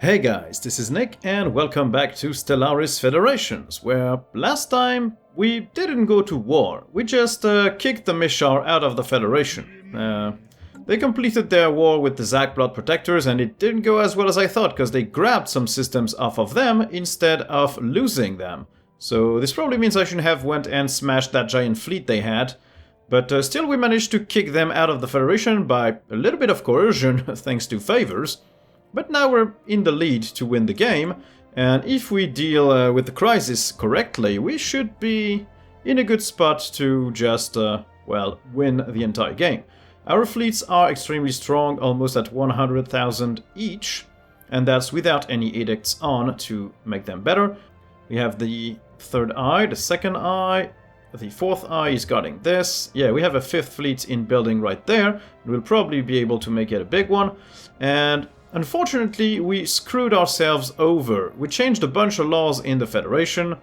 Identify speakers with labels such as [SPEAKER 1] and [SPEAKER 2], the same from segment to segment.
[SPEAKER 1] Hey guys, this is Nick and welcome back to Stellaris Federations, where last time we didn't go to war, we just kicked the Mishar out of the Federation. They completed their war with the Zakblot Protectors and it didn't go as well as I thought, because they grabbed some systems off of them instead of losing them. So this probably means I shouldn't have went and smashed that giant fleet they had, but still we managed to kick them out of the Federation by a little bit of coercion thanks to favors. But now we're in the lead to win the game, and if we deal with the crisis correctly, we should be in a good spot to just, well, win the entire game. Our fleets are extremely strong, almost at 100,000 each, and that's without any edicts on to make them better. We have the third eye, the second eye, the fourth eye is guarding this. Yeah, we have a fifth fleet in building right there. We'll probably be able to make it a big one, and unfortunately, we screwed ourselves over. We changed a bunch of laws in the Federation.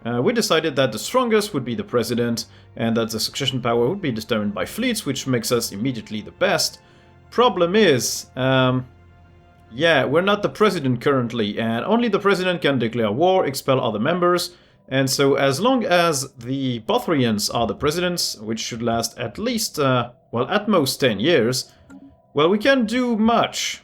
[SPEAKER 1] We decided that the strongest would be the president, and that the succession power would be determined by fleets, which makes us immediately the best. Problem is, yeah, we're not the president currently, and only the president can declare war, expel other members, and so as long as the Bothrians are the presidents, which should last at least, well, at most 10 years, well, we can't do much.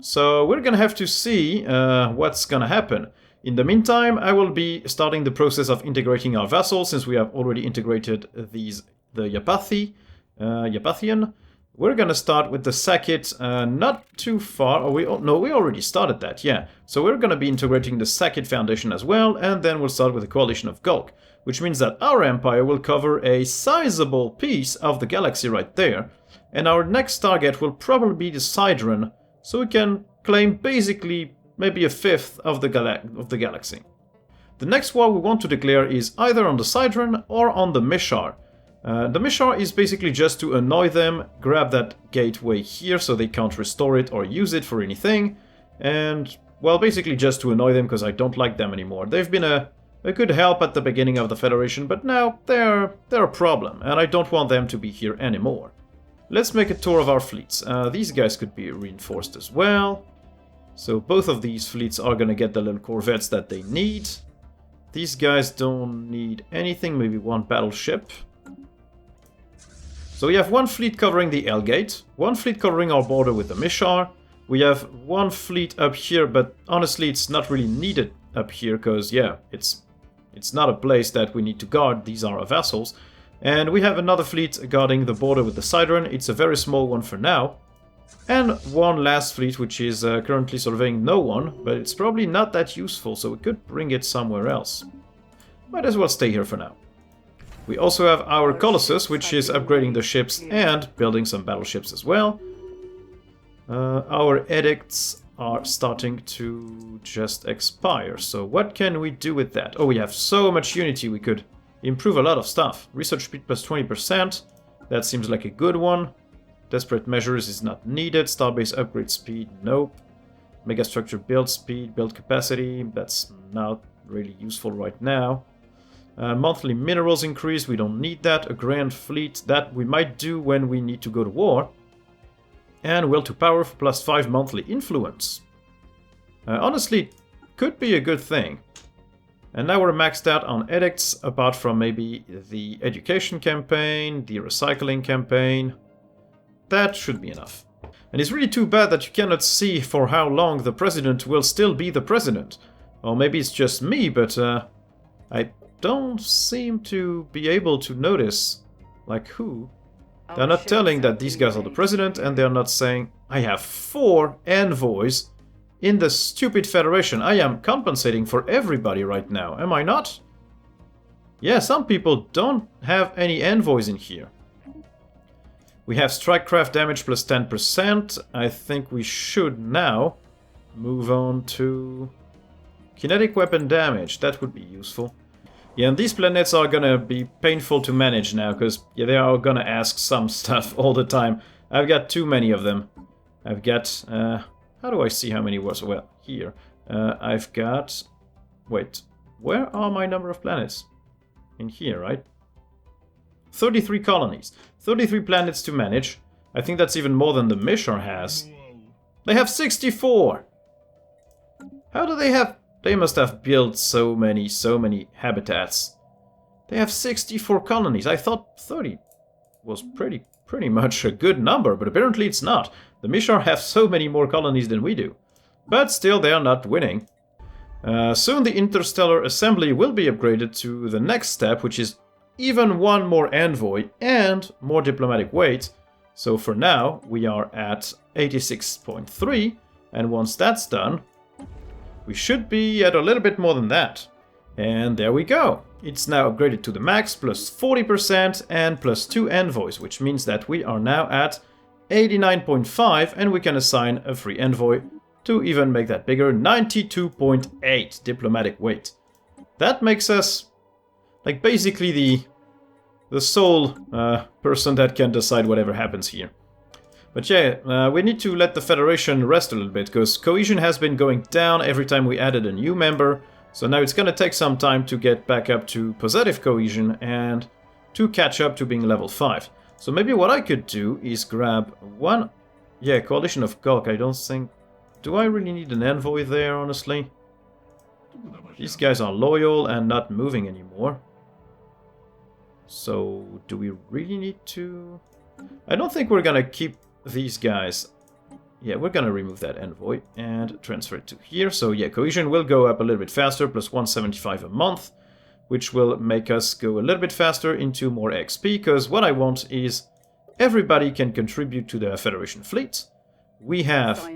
[SPEAKER 1] So we're gonna have to see what's gonna happen. In the meantime, I will be starting the process of integrating our vassals, since we have already integrated the Yapathian. We're gonna start with the Sakit, not too far. No, we already started that, yeah. So we're gonna be integrating the Sakit Foundation as well, and then we'll start with the Coalition of Gulk, which means that our empire will cover a sizable piece of the galaxy right there, and our next target will probably be the Sidron, so we can claim basically maybe a fifth of the galaxy. The next war we want to declare is either on the Sidron or on the Mishar. The Mishar is basically just to annoy them, grab that gateway here so they can't restore it or use it for anything, and, well, basically just to annoy them because I don't like them anymore. They've been a good help at the beginning of the Federation, but now they're a problem, and I don't want them to be here anymore. Let's make a tour of our fleets. These guys could be reinforced as well. So both of these fleets are gonna get the little corvettes that they need. These guys don't need anything, maybe one battleship. So we have one fleet covering the Elgate, one fleet covering our border with the Mishar. We have one fleet up here, but honestly it's not really needed up here, because yeah, it's not a place that we need to guard, these are our vassals. And we have another fleet guarding the border with the Sidron. It's a very small one for now. And one last fleet, which is currently surveying no one, but it's probably not that useful, so we could bring it somewhere else. Might as well stay here for now. We also have our Colossus, which is upgrading the ships and building some battleships as well. Our edicts are starting to just expire, so what can we do with that? Oh, we have so much unity, we could improve a lot of stuff. Research speed plus 20%. That seems like a good one. Desperate measures is not needed. Starbase upgrade speed, nope. Megastructure build speed, build capacity, that's not really useful right now. Monthly minerals increase, we don't need that. A grand fleet, that we might do when we need to go to war. And will to power for plus 5 monthly influence. Honestly, could be a good thing. And now we're maxed out on edicts, apart from maybe the education campaign, the recycling campaign. That should be enough. And it's really too bad that you cannot see for how long the president will still be the president. Or maybe it's just me, but I don't seem to be able to notice, like, who. They're not telling that these guys are the president, and they're not saying, I have 4 envoys in the stupid Federation. I am compensating for everybody right now, am I not? Yeah, some people don't have any envoys in here. We have strikecraft damage plus 10%. I think we should now move on to kinetic weapon damage. That would be useful. Yeah, and these planets are gonna be painful to manage now, because yeah, they are gonna ask some stuff all the time. I've got too many of them. I've got... how do I see how many was? Well, here. I've got... Wait, where are my number of planets? In here, right? 33 colonies. 33 planets to manage. I think that's even more than the Mishar has. They have 64! How do they have... They must have built so many habitats. They have 64 colonies. I thought 30 was pretty much a good number, but apparently it's not. The Mishar have so many more colonies than we do. But still, they are not winning. Soon the interstellar assembly will be upgraded to the next step, which is even one more envoy and more diplomatic weight. So for now, we are at 86.3, and once that's done, we should be at a little bit more than that. And there we go. It's now upgraded to the max, plus 40% and plus 2 envoys, which means that we are now at 89.5, and we can assign a free envoy to even make that bigger, 92.8 diplomatic weight. That makes us like basically the sole person that can decide whatever happens here. But yeah, we need to let the Federation rest a little bit, because cohesion has been going down every time we added a new member. So now it's gonna take some time to get back up to positive cohesion and to catch up to being level 5. So maybe what I could do is grab one... Yeah, Coalition of Gulk, I don't think... Do I really need an envoy there, honestly? These guys are loyal and not moving anymore. So, do we really need to... I don't think we're gonna keep these guys. Yeah, we're gonna remove that envoy and transfer it to here. So yeah, cohesion will go up a little bit faster, plus 175 a month, which will make us go a little bit faster into more XP, because what I want is everybody can contribute to the Federation fleet. We have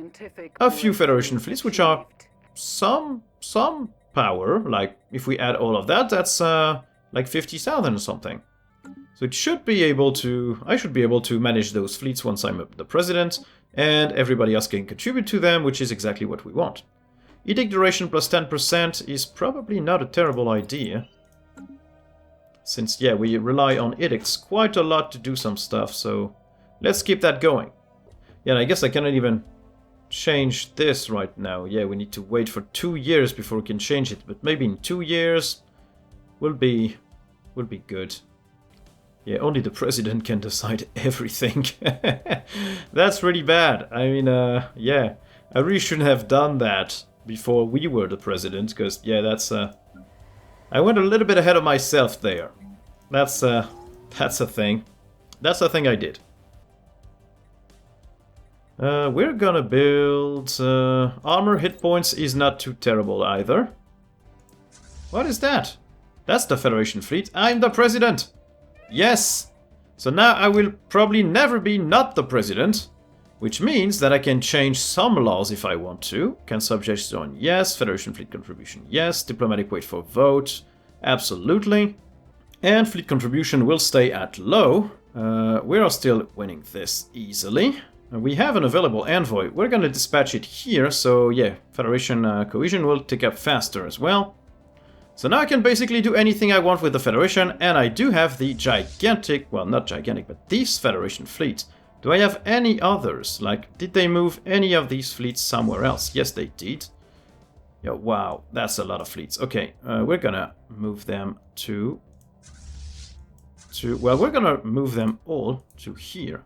[SPEAKER 1] a few Federation fleets, which are some power. Like, if we add all of that, that's like 50,000 or something. So it should be able to... I should be able to manage those fleets once I'm the president, and everybody else can contribute to them, which is exactly what we want. Edict duration plus 10% is probably not a terrible idea. Since, yeah, we rely on edicts quite a lot to do some stuff, so let's keep that going. Yeah, and I guess I cannot even change this right now. Yeah, we need to wait for 2 years before we can change it, but maybe in 2 years will be good. Yeah, only the president can decide everything. That's really bad. I mean, yeah, I really shouldn't have done that before we were the president, because, yeah, that's... I went a little bit ahead of myself there. That's a thing. That's a thing I did. We're gonna build... armor hit points is not too terrible either. What is that? That's the Federation fleet. I'm the president! Yes! So now I will probably never be not the president, which means that I can change some laws if I want to. Can subjects join? Yes. Federation fleet contribution? Yes. Diplomatic weight for vote? Absolutely. And fleet contribution will stay at low. We are still winning this easily. We have an available envoy. We're gonna dispatch it here, so yeah, Federation cohesion will tick up faster as well. So now I can basically do anything I want with the Federation, and I do have the gigantic, well, not gigantic, but this Federation fleet. Do I have any others? Like, did they move any of these fleets somewhere else? Yes, they did. Yeah, wow, that's a lot of fleets. Okay, we're gonna move them to... Well, we're gonna move them all to here.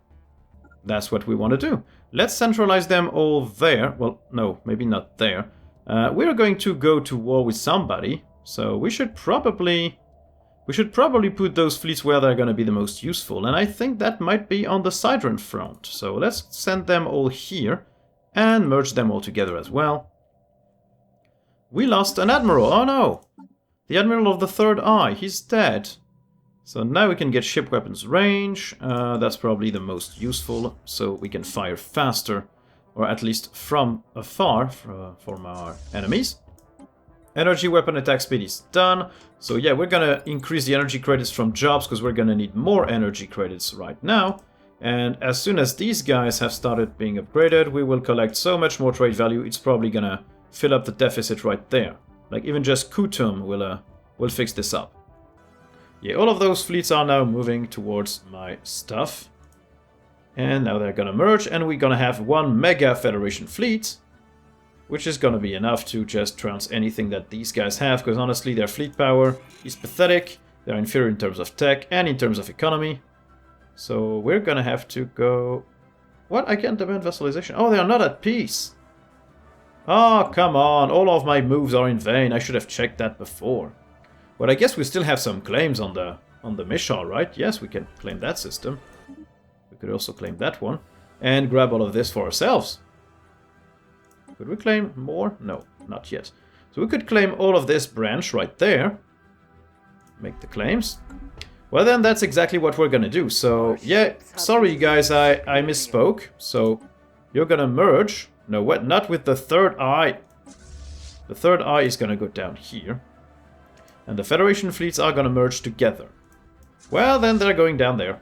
[SPEAKER 1] That's what we want to do. Let's centralize them all there. Well, no, maybe not there. We're going to go to war with somebody. So we should probably put those fleets where they're going to be the most useful, and I think that might be on the Sidron front. So let's send them all here and merge them all together as well. We lost an admiral. Oh no! The admiral of the Third Eye, he's dead. So now we can get ship weapons range. That's probably the most useful, so we can fire faster, or at least from afar from our enemies. Energy weapon attack speed is done. So yeah, we're gonna increase the energy credits from jobs, because we're gonna need more energy credits right now. And as soon as these guys have started being upgraded, we will collect so much more trade value, it's probably gonna fill up the deficit right there. Like even just Kutum will fix this up. Yeah, all of those fleets are now moving towards my stuff. And now they're gonna merge, and we're gonna have one mega Federation fleet, which is gonna be enough to just trounce anything that these guys have, because honestly their fleet power is pathetic, they're inferior in terms of tech and in terms of economy. So we're gonna have to go... What? I can't demand vassalization. Oh, they are not at peace. Oh, come on. All of my moves are in vain. I should have checked that before. But I guess we still have some claims on the Mishar, right? Yes, we can claim that system. We could also claim that one. And grab all of this for ourselves. Could we claim more? No, not yet. So we could claim all of this branch right there. Make the claims. Well then, that's exactly what we're gonna do. So, yeah, sorry guys, I misspoke. So, you're gonna merge. No, what? Not with the third eye. The third eye is gonna go down here. And the Federation fleets are gonna merge together. Well, then they're going down there.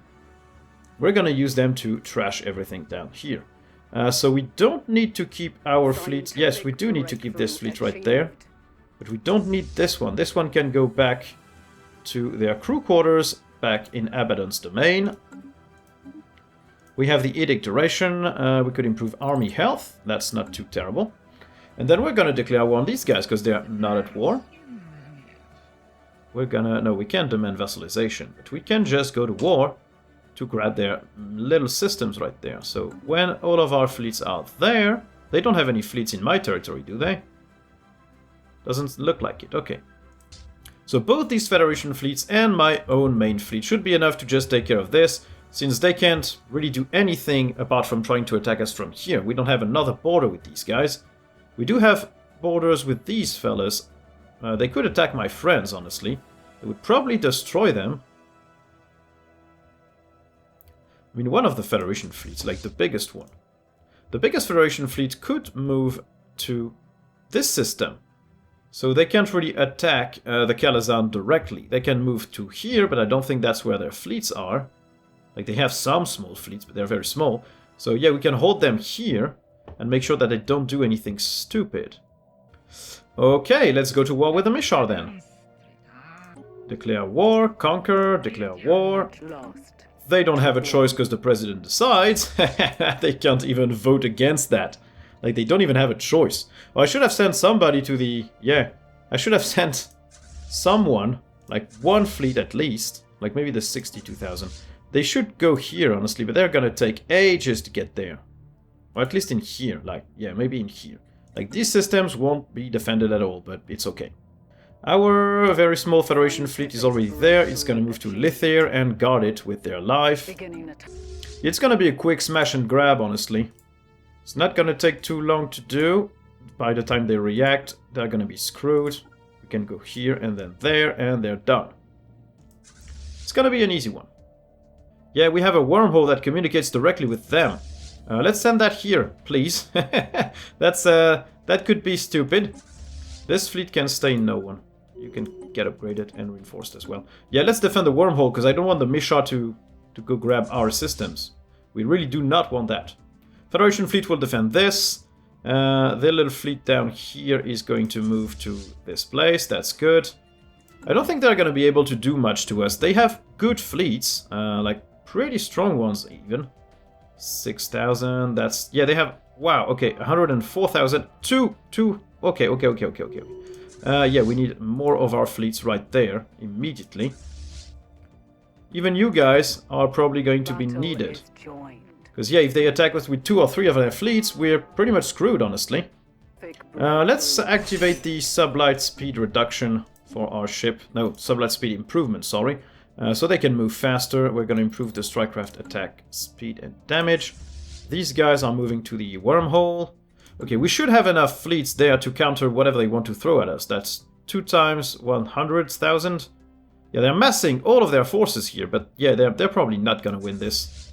[SPEAKER 1] We're gonna use them to trash everything down here. So we don't need to keep our fleet. Yes, we do need to keep this fleet right there. But we don't need this one. This one can go back to their crew quarters, back in Abaddon's domain. We have the Edict Duration. We could improve army health. That's not too terrible. And then we're gonna declare war on these guys, because they're not at war. We're gonna... No, we can't demand vassalization. But we can just go to war to grab their little systems right there. So when all of our fleets are there... They don't have any fleets in my territory, do they? Doesn't look like it. Okay. So both these Federation fleets and my own main fleet should be enough to just take care of this, since they can't really do anything apart from trying to attack us from here. We don't have another border with these guys. We do have borders with these fellas. They could attack my friends, honestly. It would probably destroy them. I mean, one of the Federation fleets, like the biggest one. The biggest Federation fleet could move to this system. So they can't really attack the Kalazan directly. They can move to here, but I don't think that's where their fleets are. Like, they have some small fleets, but they're very small. So yeah, we can hold them here and make sure that they don't do anything stupid. Okay, let's go to war with the Mishar then. Declare war, conquer, declare war. They don't have a choice because the president decides. They can't even vote against that. Like, they don't even have a choice. Well, I should have sent somebody to the... Yeah, I should have sent someone, like one fleet at least. Like maybe the 62,000. They should go here, honestly, but they're gonna take ages to get there. Or at least in here, like, yeah, maybe in here. Like, these systems won't be defended at all, but it's okay. Our very small Federation fleet is already there. It's gonna move to Lithir and guard it with their life. It's gonna be a quick smash and grab, honestly. It's not gonna take too long to do. By the time they react, they're gonna be screwed. We can go here and then there, and they're done. It's gonna be an easy one. Yeah, we have a wormhole that communicates directly with them. Let's send that here, please. That could be stupid. This fleet can stay in no one. You can get upgraded and reinforced as well. Yeah, let's defend the wormhole, because I don't want the Mishar to go grab our systems. We really do not want that. Federation fleet will defend this. Their little fleet down here is going to move to this place. That's good. I don't think they're going to be able to do much to us. They have good fleets, like pretty strong ones even. 6,000, that's... Yeah, they have... Wow, okay, 104,000. Okay. Yeah, we need more of our fleets right there, immediately. Even you guys are probably going to be needed. Because, yeah, if they attack us with 2 or 3 of their fleets, we're pretty much screwed, honestly. Let's activate the sublight speed reduction for our ship. No, sublight speed improvement, sorry. So they can move faster. We're going to improve the strikecraft attack speed and damage. These guys are moving to the wormhole. Okay, we should have enough fleets there to counter whatever they want to throw at us. That's 2 times 100,000. Yeah, they're massing all of their forces here, but yeah, they're probably not going to win this.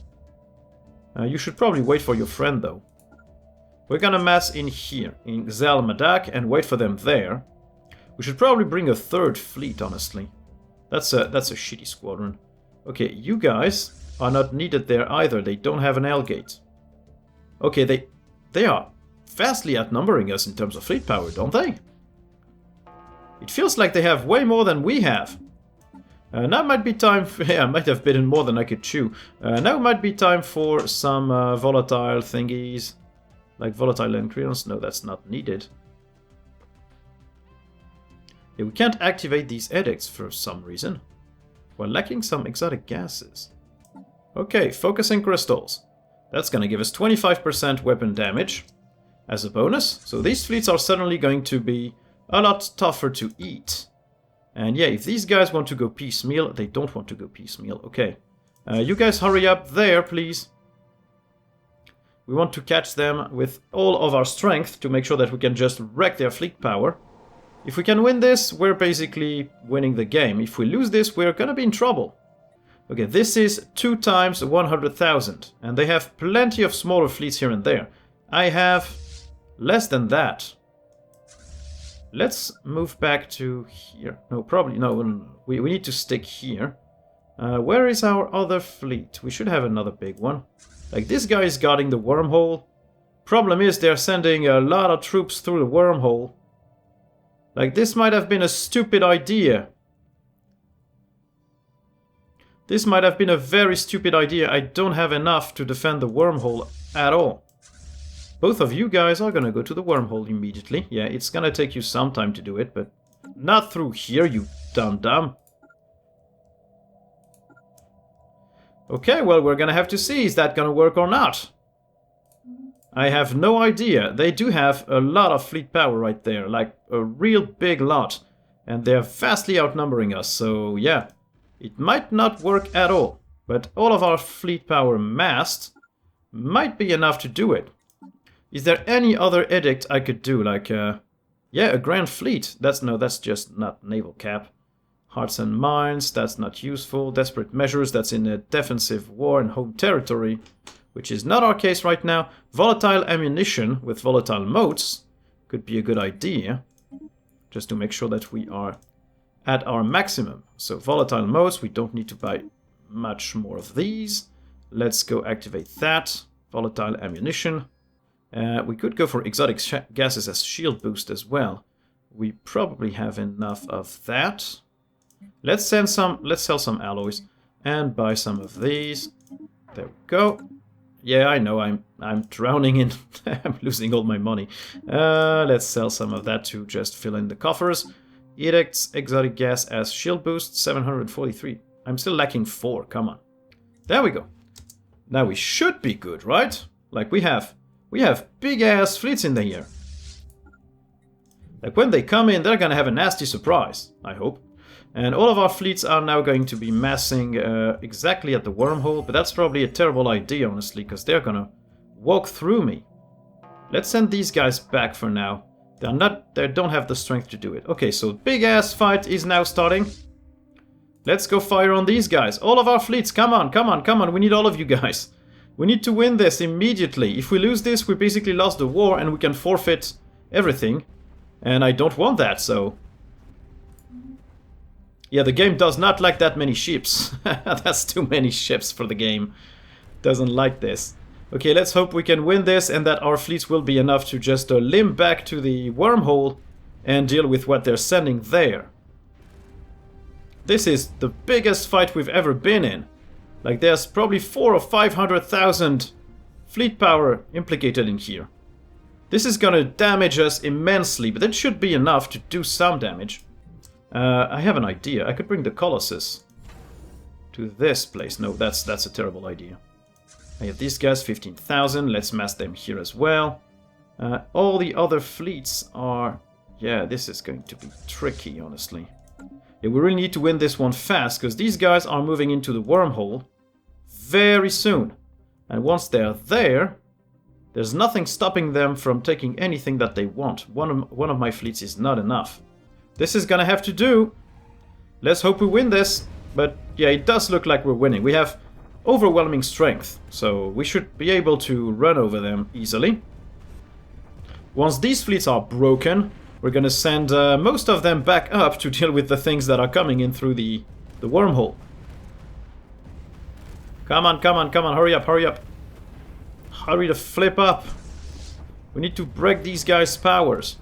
[SPEAKER 1] You should probably wait for your friend, though. We're gonna mass in here, in Zal Madak, and wait for them there. We should probably bring a 3rd fleet, honestly. That's a shitty squadron. Okay, you guys are not needed there either. They don't have an L gate. Okay, they are vastly outnumbering us in terms of fleet power, don't they? It feels like they have way more than we have. Now might be time for... Yeah, I might have bitten more than I could chew. Now might be time for some volatile thingies. Like volatile Encreons. No, that's not needed. Yeah, we can't activate these edicts for some reason. We're lacking some exotic gases. Okay, focusing crystals. That's gonna give us 25% weapon damage. as a bonus. So these fleets are suddenly going to be a lot tougher to eat. And yeah, if these guys want to go piecemeal, they don't want to go piecemeal. Okay. You guys hurry up there, please. We want to catch them with all of our strength to make sure that we can just wreck their fleet power. If we can win this, we're basically winning the game. If we lose this, we're gonna be in trouble. Okay, this is 2 times 100,000. And they have plenty of smaller fleets here and there. I have less than that. Let's move back to here. No, probably, no, we need to stick here. Where is our other fleet? We should have another big one. Like, this guy is guarding the wormhole. Problem is, they're sending a lot of troops through the wormhole. Like, this might have been a stupid idea. This might have been a very stupid idea. I don't have enough to defend the wormhole at all. Both of you guys are gonna go to the wormhole immediately. Yeah, it's gonna take you some time to do it, but not through here, you dum-dum. Okay, well, we're gonna have to see, is that gonna work or not? I have no idea. They do have a lot of fleet power right there, like a real big lot. And they're vastly outnumbering us, so yeah. It might not work at all, but all of our fleet power massed might be enough to do it. Is there any other edict I could do, like, yeah, a grand fleet. That's just not naval cap. Hearts and minds, that's not useful. Desperate measures, that's in a defensive war in home territory, which is not our case right now. Volatile ammunition with volatile modes could be a good idea, just to make sure that we are at our maximum. So volatile modes, we don't need to buy much more of these. Let's go activate that. Volatile ammunition. We could go for exotic gases as shield boost as well. We probably have enough of that. Let's sell some alloys and buy some of these. There we go. Yeah, I know, I'm drowning in I'm losing all my money. Let's sell some of that to just fill in the coffers. Edicts, exotic gas as shield boost, 743. I'm still lacking 4, come on. There we go. Now we should be good, right? Like we have big ass fleets in here. Like when they come in, they're gonna have a nasty surprise, I hope. And all of our fleets are now going to be massing exactly at the wormhole, but that's probably a terrible idea, honestly, because they're gonna walk through me. Let's send these guys back for now. They don't have the strength to do it. Okay, so big ass fight is now starting. Let's go fire on these guys. All of our fleets, come on, come on, come on. We need all of you guys. We need to win this immediately. If we lose this, we basically lost the war and we can forfeit everything. And I don't want that, so... Yeah, the game does not like that many ships. That's too many ships for the game. Doesn't like this. Okay, let's hope we can win this and that our fleets will be enough to just limp back to the wormhole and deal with what they're sending there. This is the biggest fight we've ever been in. Like, there's probably 400,000 or 500,000 fleet power implicated in here. This is gonna damage us immensely, but it should be enough to do some damage. I have an idea. I could bring the Colossus to this place. No, that's a terrible idea. I have these guys, 15,000. Let's mass them here as well. All the other fleets are... Yeah, this is going to be tricky, honestly. Yeah, we really need to win this one fast, because these guys are moving into the wormhole very soon. And once they're there, there's nothing stopping them from taking anything that they want. One of my fleets is not enough. This is gonna have to do. Let's hope we win this. But yeah, it does look like we're winning. We have overwhelming strength, so we should be able to run over them easily. Once these fleets are broken, we're gonna send most of them back up to deal with the things that are coming in through the wormhole. Come on, come on, come on, hurry up, hurry up. Hurry the flip up. We need to break these guys' powers.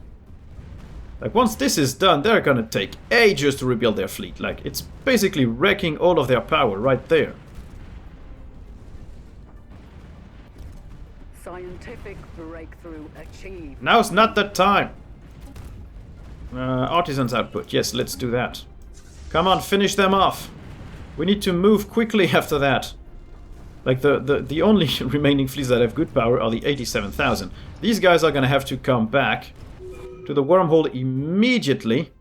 [SPEAKER 1] Like, once this is done, they're gonna take ages to rebuild their fleet. Like, it's basically wrecking all of their power right there.
[SPEAKER 2] Scientific breakthrough achieved.
[SPEAKER 1] Now's not the time. Artisans output. Yes, let's do that. Come on, finish them off. We need to move quickly after that. Like, the only remaining fleets that have good power are the 87,000. These guys are gonna have to come back to the wormhole immediately.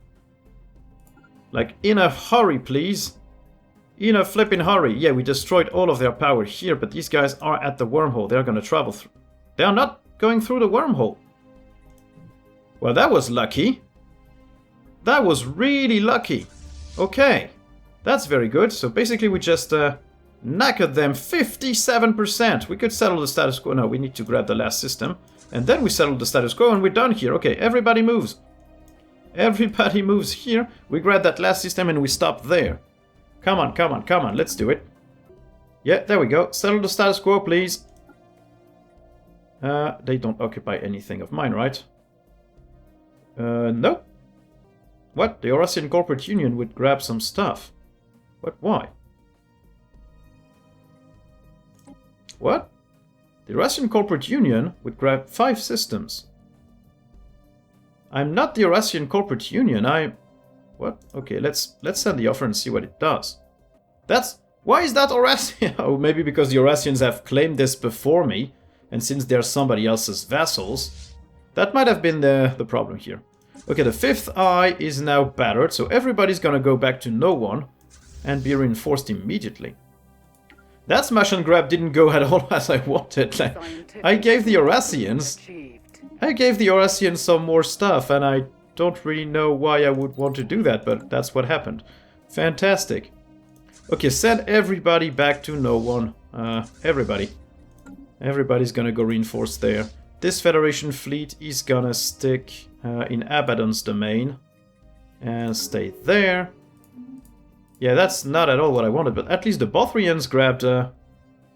[SPEAKER 1] Like, in a hurry, please. In a flipping hurry. Yeah, we destroyed all of their power here, but these guys are at the wormhole. They're gonna travel through. They are not going through the wormhole. Well, that was lucky. That was really lucky. Okay. That's very good. So basically we just knackered them 57%. We could settle the status quo. No, we need to grab the last system. And then we settle the status quo and we're done here. Okay, everybody moves. Everybody moves here. We grab that last system and we stop there. Come on, come on, come on. Let's do it. Yeah, there we go. Settle the status quo, please. They don't occupy anything of mine, right? No. What? The Eurasian Corporate Union would grab some stuff. What? Why? What? The Eurasian Corporate Union would grab 5 systems. I'm not the Eurasian Corporate Union, I'm... What? Okay, let's send the offer and see what it does. That's... Why is that Eurasian? Oh, maybe because the Eurasians have claimed this before me, and since they're somebody else's vassals. That might have been the problem here. Okay, the 5th eye is now battered, so everybody's gonna go back to no one and be reinforced immediately. That smash and grab didn't go at all as I wanted. Like, I gave the Eurasians some more stuff, and I don't really know why I would want to do that, but that's what happened. Fantastic. Okay, send everybody back to no one. Everybody's gonna go reinforce there. This Federation fleet is gonna stick in Abaddon's domain and stay there. Yeah, that's not at all what I wanted, but at least the Bothrians grabbed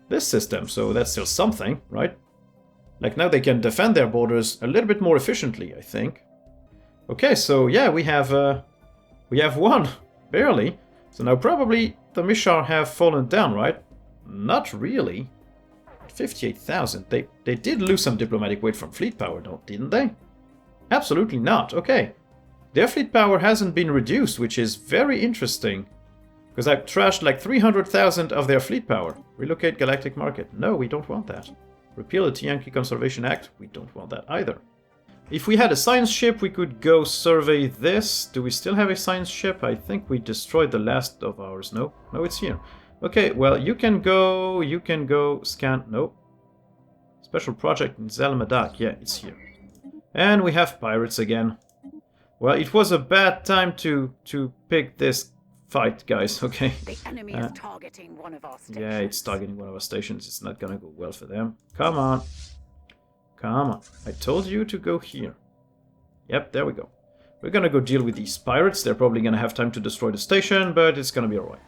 [SPEAKER 1] this system, so that's still something, right? Like, now they can defend their borders a little bit more efficiently, I think. Okay, so yeah, we have won, barely. So now probably the Mishar have fallen down, right? Not really. 58,000. They did lose some diplomatic weight from fleet power, didn't they? Absolutely not. Okay. Their fleet power hasn't been reduced, which is very interesting. Because I've trashed like 300,000 of their fleet power. Relocate Galactic Market. No, we don't want that. Repeal the Yankee Conservation Act. We don't want that either. If we had a science ship, we could go survey this. Do we still have a science ship? I think we destroyed the last of ours. No? No, it's here. Okay, well, you can go scan. No. Special project in Zelmadak. Yeah, it's here. And we have pirates again. Well, it was a bad time to pick this fight, guys. Okay.
[SPEAKER 2] The enemy is targeting one of our stations.
[SPEAKER 1] Yeah, it's targeting one of our stations. It's not gonna go well for them. Come on. Come on. I told you to go here. Yep, there we go. We're gonna go deal with these pirates. They're probably gonna have time to destroy the station, but it's gonna be alright.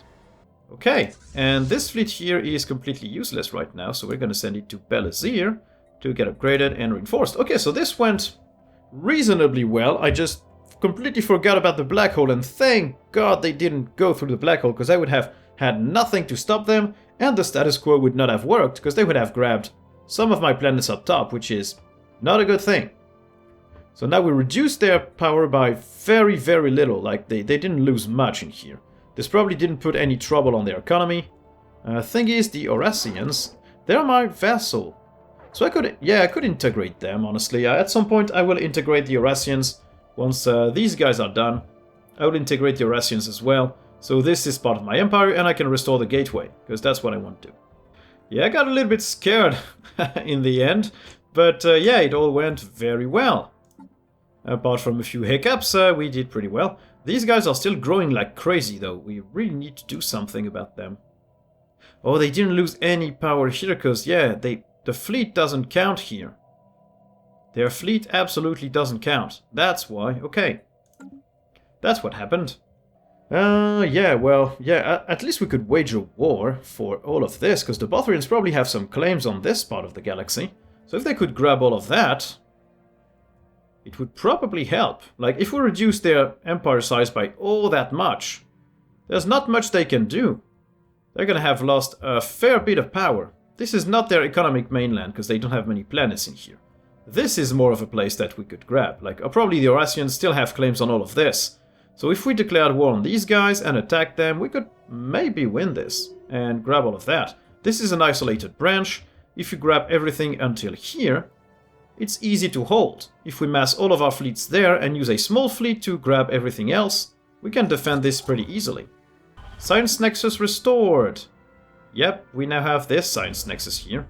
[SPEAKER 1] Okay, and this fleet here is completely useless right now, so we're gonna send it to Belazir to get upgraded and reinforced. Okay, so this went reasonably well. I just completely forgot about the black hole, and thank God they didn't go through the black hole, because I would have had nothing to stop them, and the status quo would not have worked, because they would have grabbed some of my planets up top, which is not a good thing. So now we reduced their power by very, very little. Like, they didn't lose much in here. This probably didn't put any trouble on their economy. Thing is, the Eurasians, they're my vassal. So I could integrate them, honestly. At some point, I will integrate the Eurasians. Once these guys are done, I will integrate the Eurasians as well. So this is part of my empire, and I can restore the gateway, because that's what I want to do. Yeah, I got a little bit scared in the end, but yeah, it all went very well. Apart from a few hiccups, we did pretty well. These guys are still growing like crazy, though. We really need to do something about them. Oh, they didn't lose any power here, because, yeah, the fleet doesn't count here. Their fleet absolutely doesn't count. That's why. Okay. That's what happened. Yeah, well, yeah, at least we could wage a war for all of this, because the Bothrians probably have some claims on this part of the galaxy. So if they could grab all of that, it would probably help. Like, if we reduce their empire size by all that much, there's not much they can do. They're gonna have lost a fair bit of power. This is not their economic mainland, because they don't have many planets in here. This is more of a place that we could grab. Like, probably the Eurasians still have claims on all of this. So if we declared war on these guys and attacked them, we could maybe win this and grab all of that. This is an isolated branch. If you grab everything until here, it's easy to hold. If we mass all of our fleets there and use a small fleet to grab everything else, we can defend this pretty easily. Science Nexus restored. Yep, we now have this Science Nexus here.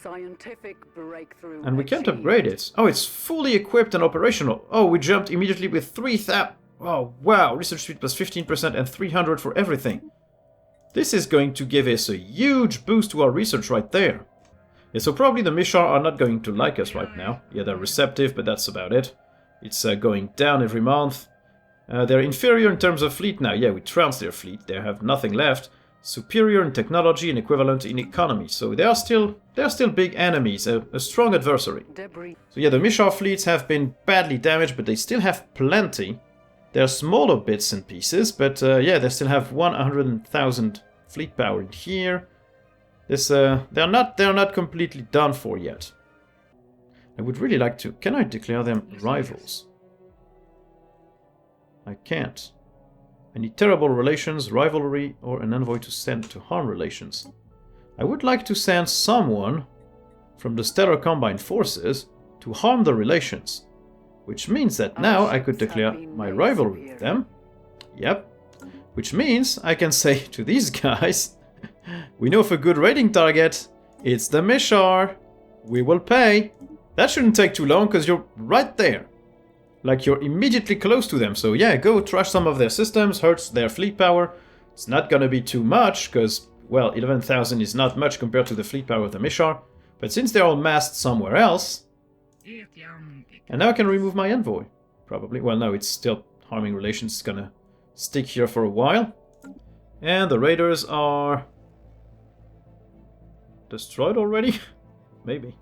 [SPEAKER 2] Scientific breakthrough.
[SPEAKER 1] And we can't upgrade it. Oh, it's fully equipped and operational. Oh, we jumped immediately with 3,000. Oh, wow. Research speed plus 15% and 300 for everything. This is going to give us a huge boost to our research right there. Yeah, so probably the Mishar are not going to like us right now. Yeah, they're receptive, but that's about it. It's going down every month. They're inferior in terms of fleet now. Yeah, we trounced their fleet. They have nothing left. Superior in technology and equivalent in economy. So they are still big enemies, a strong adversary. So yeah, the Mishar fleets have been badly damaged, but they still have plenty. They're smaller bits and pieces, but yeah, they still have 100,000 fleet power in here. This they're not completely done for yet. I would really like to. Can I declare them rivals? I can't. I need terrible relations, rivalry, or an envoy to send to harm relations. I would like to send someone from the Stellar Combined Forces to harm the relations. Which means that now I could declare my rivalry with them. Yep. Which means I can say to these guys, we know of a good raiding target. It's the Mishar. We will pay. That shouldn't take too long because you're right there. Like you're immediately close to them. So yeah, go trash some of their systems, hurts their fleet power. It's not gonna be too much because, well, 11,000 is not much compared to the fleet power of the Mishar. But since they're all massed somewhere else... And now I can remove my envoy. Probably. Well, no, it's still harming relations. It's gonna stick here for a while. And the raiders are... destroyed already? Maybe.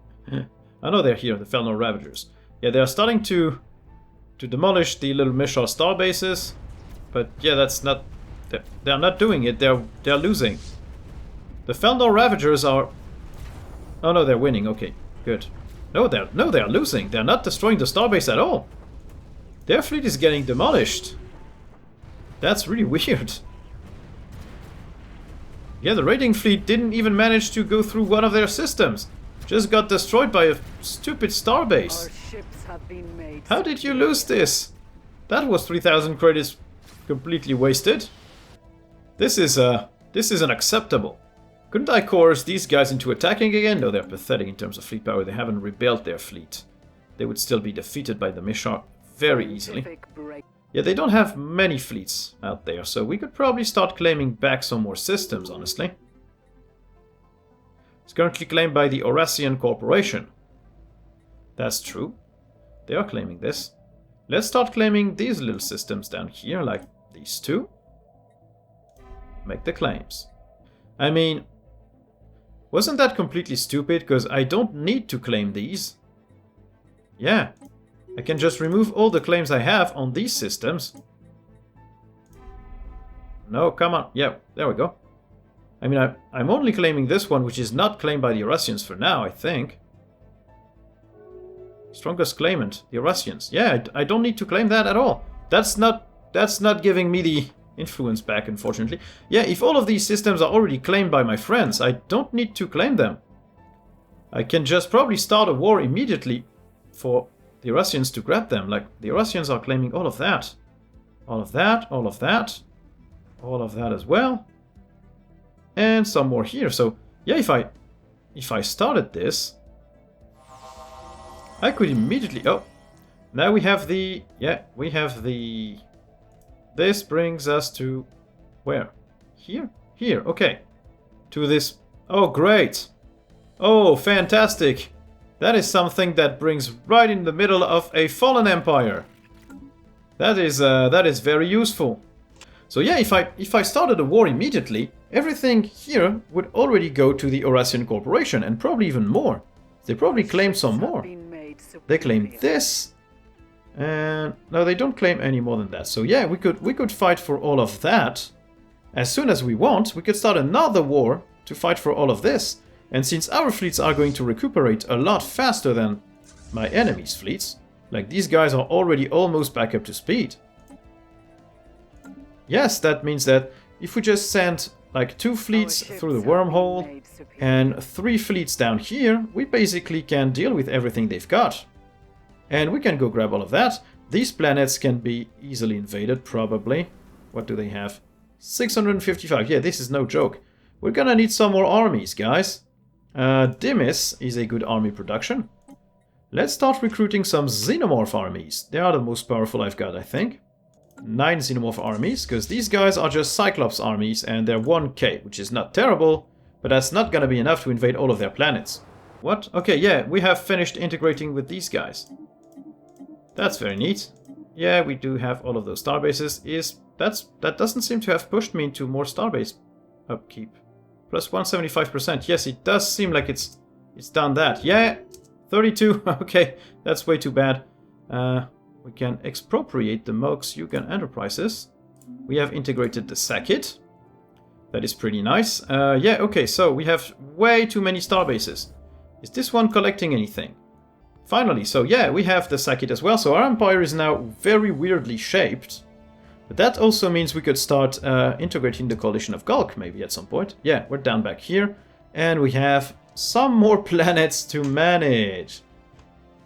[SPEAKER 1] I know they're here, the Felnor Ravagers. Yeah, they're starting to demolish the little Mishar star bases. But yeah, that's not... They're not doing it. They're losing. The Felnor Ravagers are... Oh no, they're winning. Okay, good. No, they're losing. They're not destroying the starbase at all. Their fleet is getting demolished. That's really weird. Yeah, the raiding fleet didn't even manage to go through one of their systems. Just got destroyed by a stupid starbase. How did you lose this? That was 3,000 credits completely wasted. This is unacceptable. Couldn't I coerce these guys into attacking again? No, they're pathetic in terms of fleet power. They haven't rebuilt their fleet. They would still be defeated by the Mishar very easily. Yeah, they don't have many fleets out there, so we could probably start claiming back some more systems, honestly. It's currently claimed by the Orasian Corporation. That's true. They are claiming this. Let's start claiming these little systems down here, like these two. Make the claims. I mean... wasn't that completely stupid? Because I don't need to claim these. Yeah. I can just remove all the claims I have on these systems. No, come on. Yeah, there we go. I mean, I'm only claiming this one, which is not claimed by the Eurasians for now, I think. Strongest claimant, the Eurasians. Yeah, I don't need to claim that at all. That's not giving me the influence back, unfortunately. Yeah, if all of these systems are already claimed by my friends, I don't need to claim them. I can just probably start a war immediately for the Eurasians to grab them. Like, the Eurasians are claiming all of that. All of that, all of that. All of that as well. And some more here. So, yeah, if I started this, I could immediately... Oh, now we have the... Yeah, we have the... This brings us to... Where? Here? Here, okay. To this... Oh, great! Oh, fantastic! That is something that brings right in the middle of a fallen empire. That is very useful. So yeah, if I started a war immediately, everything here would already go to the Orasian Corporation, and probably even more. They probably claim some more. They claim this, and no, they don't claim any more than that. So yeah, we could fight for all of that. As soon as we want, we could start another war to fight for all of this. And since our fleets are going to recuperate a lot faster than my enemy's fleets, like these guys are already almost back up to speed. Yes, that means that if we just send like 2 fleets through the wormhole and 3 fleets down here, we basically can deal with everything they've got. And we can go grab all of that. These planets can be easily invaded, probably. What do they have? 655. Yeah, this is no joke. We're gonna need some more armies, guys. Dimis is a good army production. Let's start recruiting some xenomorph armies. They are the most powerful I've got, I think. 9 xenomorph armies, because these guys are just Cyclops armies and they're 1k, which is not terrible, but that's not gonna be enough to invade all of their planets. What? Okay, yeah, we have finished integrating with these guys. That's very neat. Yeah, we do have all of those starbases. That doesn't seem to have pushed me into more starbase upkeep. Plus 175%. Yes, it does seem like it's done that. Yeah, 32. Okay, that's way too bad. We can expropriate the Mox Yugan Enterprises. We have integrated the Sakit. That is pretty nice. Yeah, okay, so we have way too many starbases. Is this one collecting anything? Finally, so yeah, we have the Sakit as well. So our empire is now very weirdly shaped. But that also means we could start integrating the Coalition of Gulk maybe at some point. Yeah, we're down back here. And we have some more planets to manage.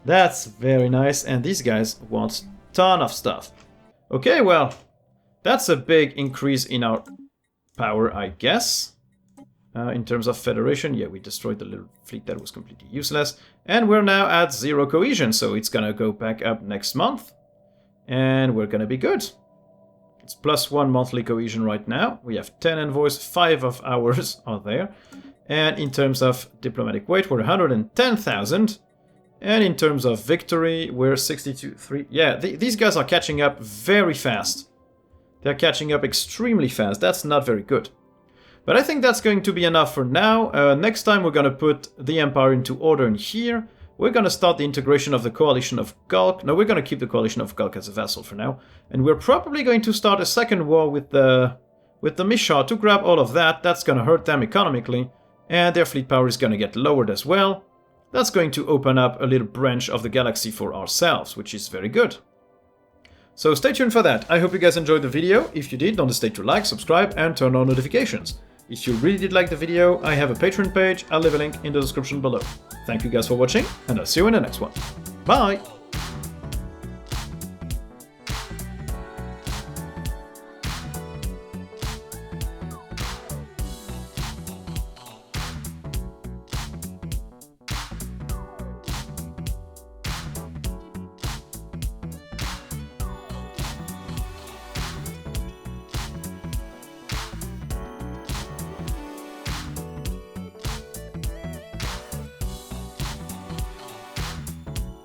[SPEAKER 1] That's very nice. And these guys want a ton of stuff. Okay, well, that's a big increase in our power, I guess. In terms of Federation, yeah, we destroyed the little fleet that was completely useless. And we're now at 0 cohesion, so it's gonna go back up next month. And we're gonna be good. It's +1 monthly cohesion right now. We have 10 envoys, 5 of ours are there. And in terms of diplomatic weight, we're 110,000. And in terms of victory, we're 62.3. Yeah, these guys are catching up very fast. They're catching up extremely fast. That's not very good. But I think that's going to be enough for now. Next time we're going to put the Empire into order in here. We're going to start the integration of the Coalition of Gulk. No, we're going to keep the Coalition of Gulk as a vassal for now. And we're probably going to start a second war with the Mishar to grab all of that. That's going to hurt them economically. And their fleet power is going to get lowered as well. That's going to open up a little branch of the galaxy for ourselves, which is very good. So stay tuned for that. I hope you guys enjoyed the video. If you did, don't hesitate to like, subscribe, and turn on notifications. If you really did like the video, I have a Patreon page. I'll leave a link in the description below. Thank you guys for watching, and I'll see you in the next one. Bye!